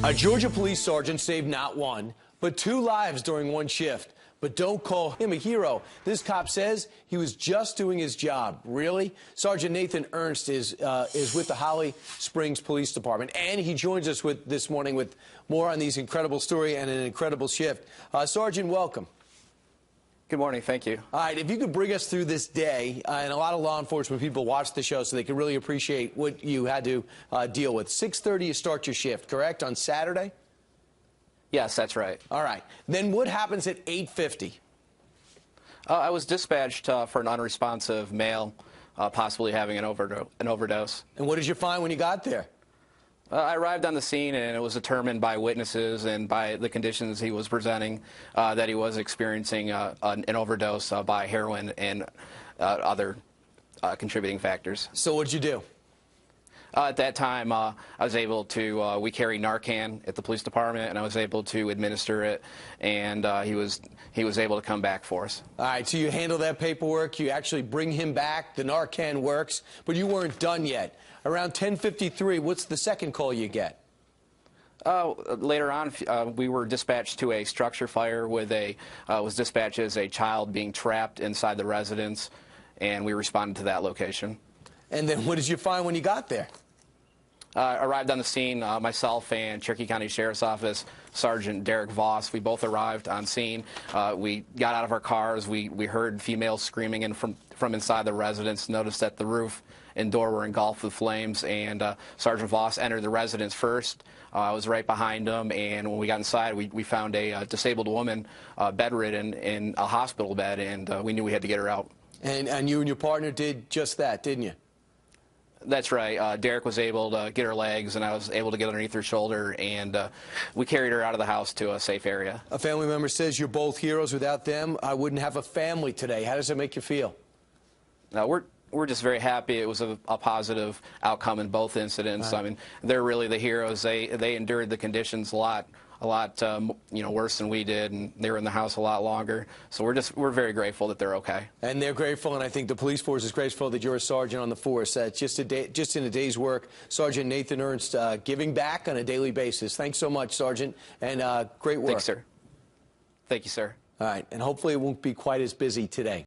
A Georgia police sergeant saved not one, but two lives during one shift. But don't call him a hero. This cop says he was just doing his job. Really? Sergeant Nathan Earnst is with the Holly Springs Police Department, and he joins us this morning with more on these incredible story and an incredible shift. Sergeant, welcome. Good morning. Thank you. All right, if you could bring us through this day, and a lot of law enforcement people watch the show so they can really appreciate what you had to deal with. 6:30 you start your shift, correct, on Saturday? Yes, that's right. All right. Then what happens at 8:50? I was dispatched for an unresponsive male, possibly having an overdose. And what did you find when you got there? I arrived on the scene, and it was determined by witnesses and by the conditions he was presenting that he was experiencing an overdose by heroin and other contributing factors. So what did you do? At that time, I was able to, we carry Narcan at the police department, and I was able to administer it, and he was able to come back for us. All right, so you handle that paperwork, you actually bring him back, the Narcan works, but you weren't done yet. Around 10:53, what's the second call you get? Later on, we were dispatched to a structure fire with was dispatched as a child being trapped inside the residence, and we responded to that location. And then what did you find when you got there? Arrived on the scene, myself and Cherokee County Sheriff's Office Sergeant Derek Voss. We both arrived on scene. We got out of our cars. We heard females screaming in from inside the residence, noticed that the roof and door were engulfed with flames, and Sergeant Voss entered the residence first. I was right behind him, and when we got inside, we found a disabled woman bedridden in a hospital bed, and we knew we had to get her out. And you and your partner did just that, didn't you? That's right. Derek was able to get her legs, and I was able to get underneath her shoulder, and we carried her out of the house to a safe area. A family member says you're both heroes. Without them, I wouldn't have a family today. How does it make you feel? We're just very happy. It was a positive outcome in both incidents. I mean, they're really the heroes. They endured the conditions a lot worse than we did, and they were in the house a lot longer. So we're very grateful that they're okay. And they're grateful, and I think the police force is grateful that you're a sergeant on the force. Just in a day's work, Sergeant Nathan Earnst giving back on a daily basis. Thanks so much, Sergeant, and great work. Thanks, sir. Thank you, sir. All right, and hopefully it won't be quite as busy today.